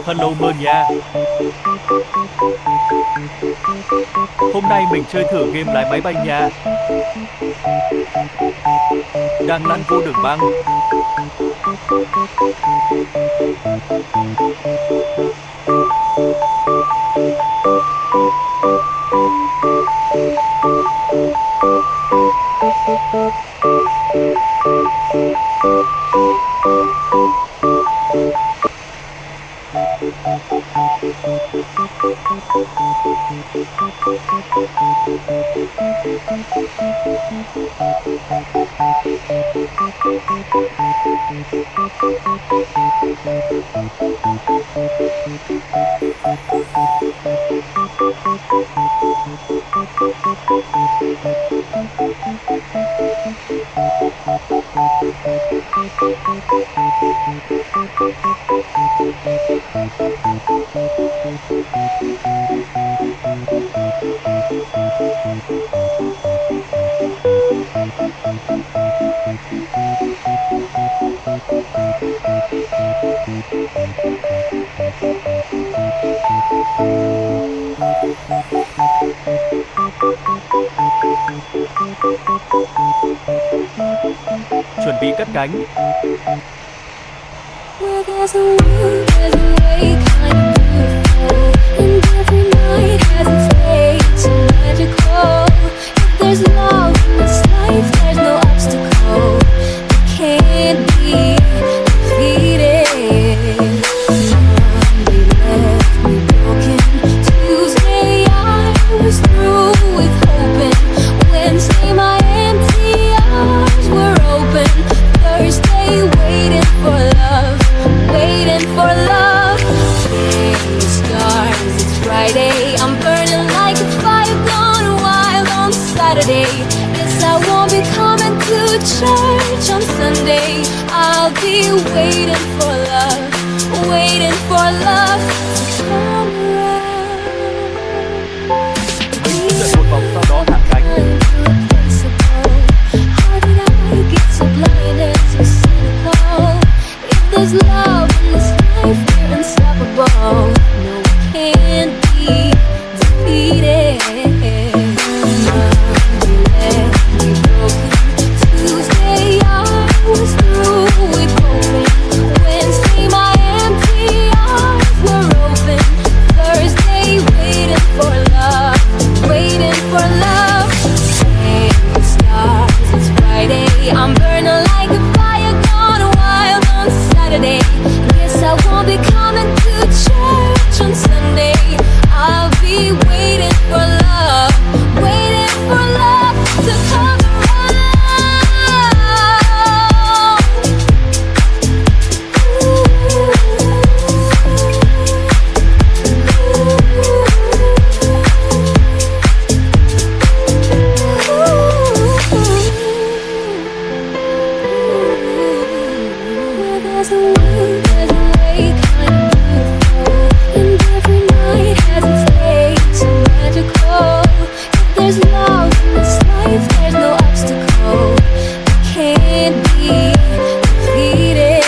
Hello Mơ nha. Hôm nay mình chơi thử game lái máy bay nha. Đang lăn vô đường băng. Chuẩn bị cất cánh. Well, there's a will, there's a way, kind of beautiful. And every night has its day, so magical. If there's love in this life, there's no obstacle that can't be defeated. Monday left me broken. Tuesday I was through with hoping. Wednesday my empty arms were open. Thursday waiting for love, waiting for love. Today stars, it's Friday. I'm burning like a fire gone wild on Saturday. Guess I won't be coming to church on Sunday. I'll be waiting for love, waiting for love to come around. Chạy một vòng sau đó hạ cánh. How did I get so blind and so cynical? If there's love in this life, we're unstoppable. No, we can't be defeated. Monday left me broken. Tuesday I was through with hoping. Wednesday my empty arms were open. Thursday waiting for love, waiting for love. Same stars, it's Friday. I'm burning like a fire gone wild on Saturday. Guess I won't be coming to church on Sunday. I'll be waiting for love, waiting for love to come around. Well, there's a will, there's a way, kind of beautiful. And every night has its day, so magical. If there's love in this life, there's no obstacle that can't be defeated.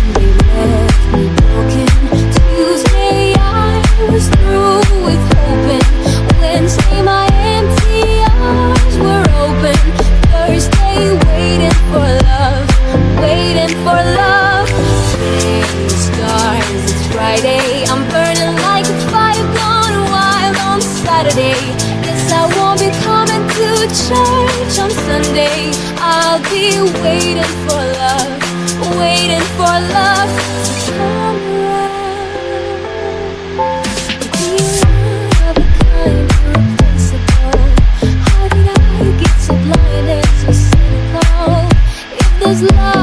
Monday left me broken. Tuesday I was through with hoping. Wednesday my empty arms were open. Thursday waiting for love, waiting for love. Today stars, it's Friday. I'm burning like a fire gone wild on Saturday. Guess I won't be coming to church on Sunday. I'll be waiting for love, waiting for love to come around. We are the kind irreplaceable. How did I get so blind and so cynical? If there's love